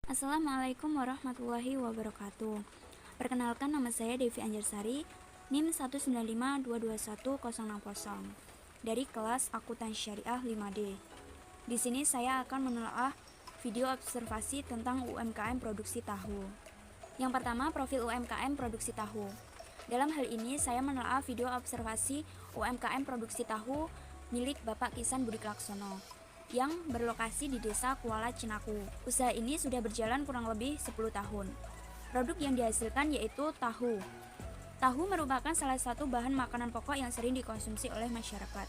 Assalamualaikum warahmatullahi wabarakatuh. Perkenalkan, nama saya Devi Anjarsari, NIM 195221060 dari kelas Akuntansi Syariah 5D. Di sini saya akan menelaah video observasi tentang UMKM produksi tahu. Yang pertama, profil UMKM produksi tahu. Dalam hal ini saya menelaah video observasi UMKM produksi tahu milik Bapak Kisan Budi Laksono yang berlokasi di Desa Kuala Cinaku. Usaha ini sudah berjalan kurang lebih 10 tahun. Produk yang dihasilkan yaitu tahu. Tahu merupakan salah satu bahan makanan pokok yang sering dikonsumsi oleh masyarakat.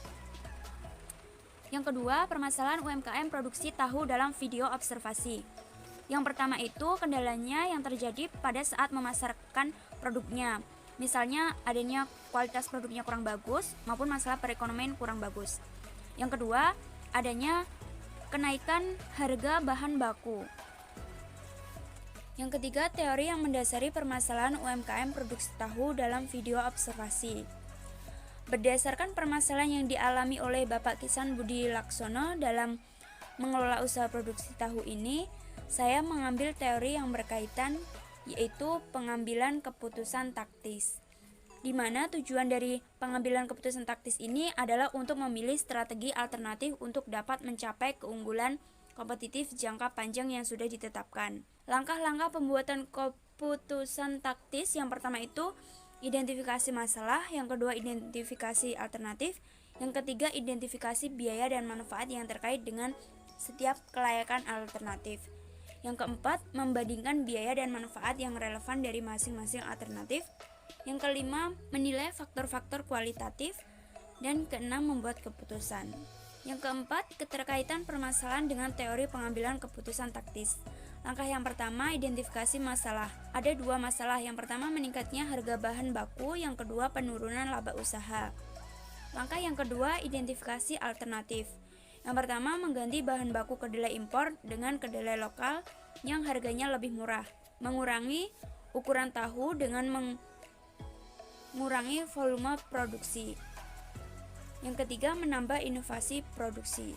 Yang kedua, permasalahan UMKM produksi tahu dalam video observasi. Yang pertama itu kendalanya yang terjadi pada saat memasarkan produknya. Misalnya adanya kualitas produknya kurang bagus maupun masalah perekonomian kurang bagus. Yang kedua, adanya kenaikan harga bahan baku. Yang ketiga, teori yang mendasari permasalahan UMKM produksi tahu dalam video observasi. Berdasarkan permasalahan yang dialami oleh Bapak Kisan Budi Laksono dalam mengelola usaha produksi tahu ini, saya mengambil teori yang berkaitan, yaitu pengambilan keputusan taktis, di mana tujuan dari pengambilan keputusan taktis ini adalah untuk memilih strategi alternatif untuk dapat mencapai keunggulan kompetitif jangka panjang yang sudah ditetapkan. Langkah-langkah pembuatan keputusan taktis yang pertama itu identifikasi masalah, yang kedua identifikasi alternatif, yang ketiga identifikasi biaya dan manfaat yang terkait dengan setiap kelayakan alternatif. Yang keempat, membandingkan biaya dan manfaat yang relevan dari masing-masing alternatif. Yang kelima, menilai faktor-faktor kualitatif. Dan keenam, membuat keputusan. Yang keempat, keterkaitan permasalahan dengan teori pengambilan keputusan taktis. Langkah yang pertama, identifikasi masalah. Ada dua masalah. Yang pertama, meningkatnya harga bahan baku. Yang kedua, penurunan laba usaha. Langkah yang kedua, identifikasi alternatif. Yang pertama, mengganti bahan baku kedelai impor dengan kedelai lokal yang harganya lebih murah. Mengurangi ukuran tahu dengan mengurangi volume produksi. Yang ketiga, menambah inovasi produksi.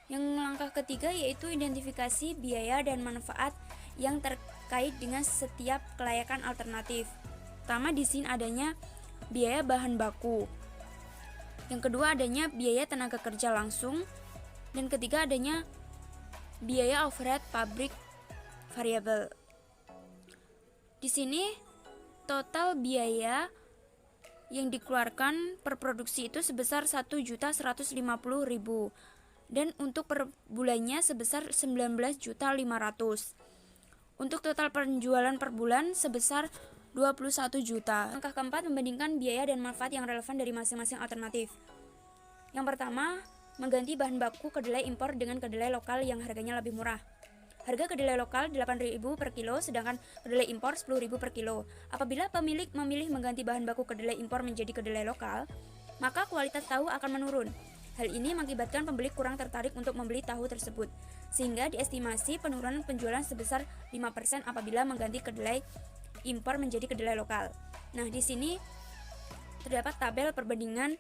Yang langkah ketiga yaitu identifikasi biaya dan manfaat yang terkait dengan setiap kelayakan alternatif. Pertama, di sini adanya biaya bahan baku. Yang kedua, adanya biaya tenaga kerja langsung. Dan ketiga, adanya biaya overhead pabrik variabel. Di sini total biaya yang dikeluarkan per produksi itu sebesar 1.150.000 dan untuk per bulannya sebesar 19.500.000. Untuk total penjualan per bulan sebesar 21 juta. Langkah keempat, membandingkan biaya dan manfaat yang relevan dari masing-masing alternatif. Yang pertama, mengganti bahan baku kedelai impor dengan kedelai lokal yang harganya lebih murah. Harga kedelai lokal 8.000 per kilo, sedangkan kedelai impor 10.000 per kilo. Apabila pemilik memilih mengganti bahan baku kedelai impor menjadi kedelai lokal, maka kualitas tahu akan menurun. Hal ini mengakibatkan pembeli kurang tertarik untuk membeli tahu tersebut, sehingga diestimasi penurunan penjualan sebesar 5% apabila mengganti kedelai impor menjadi kedelai lokal. Nah, di sini terdapat tabel perbandingan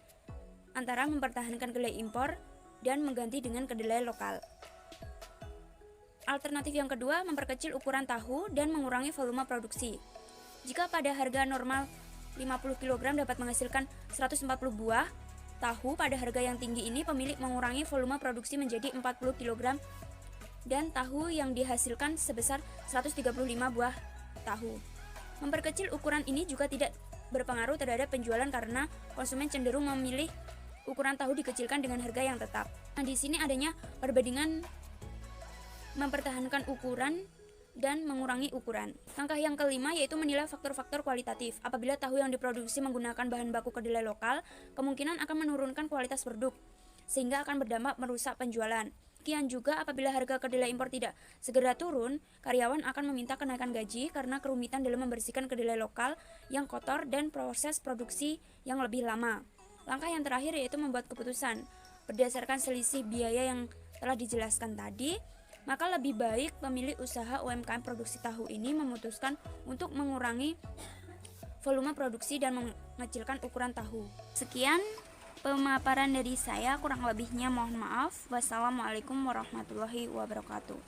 antara mempertahankan kedelai impor dan mengganti dengan kedelai lokal. Alternatif yang kedua, memperkecil ukuran tahu dan mengurangi volume produksi. Jika pada harga normal 50 kg dapat menghasilkan 140 buah tahu, pada harga yang tinggi ini pemilik mengurangi volume produksi menjadi 40 kg dan tahu yang dihasilkan sebesar 135 buah tahu. Memperkecil ukuran ini juga tidak berpengaruh terhadap penjualan karena konsumen cenderung memilih ukuran tahu dikecilkan dengan harga yang tetap. Nah, di sini adanya perbandingan mempertahankan ukuran dan mengurangi ukuran. Langkah yang kelima yaitu menilai faktor-faktor kualitatif. Apabila tahu yang diproduksi menggunakan bahan baku kedelai lokal, kemungkinan akan menurunkan kualitas produk, sehingga akan berdampak merusak penjualan. Demikian juga apabila harga kedelai impor tidak segera turun, karyawan akan meminta kenaikan gaji karena kerumitan dalam membersihkan kedelai lokal yang kotor dan proses produksi yang lebih lama. Langkah yang terakhir yaitu membuat keputusan. Berdasarkan selisih biaya yang telah dijelaskan tadi, maka lebih baik pemilik usaha UMKM produksi tahu ini memutuskan untuk mengurangi volume produksi dan mengecilkan ukuran tahu. Sekian pemaparan dari saya, kurang lebihnya mohon maaf. Wassalamualaikum warahmatullahi wabarakatuh.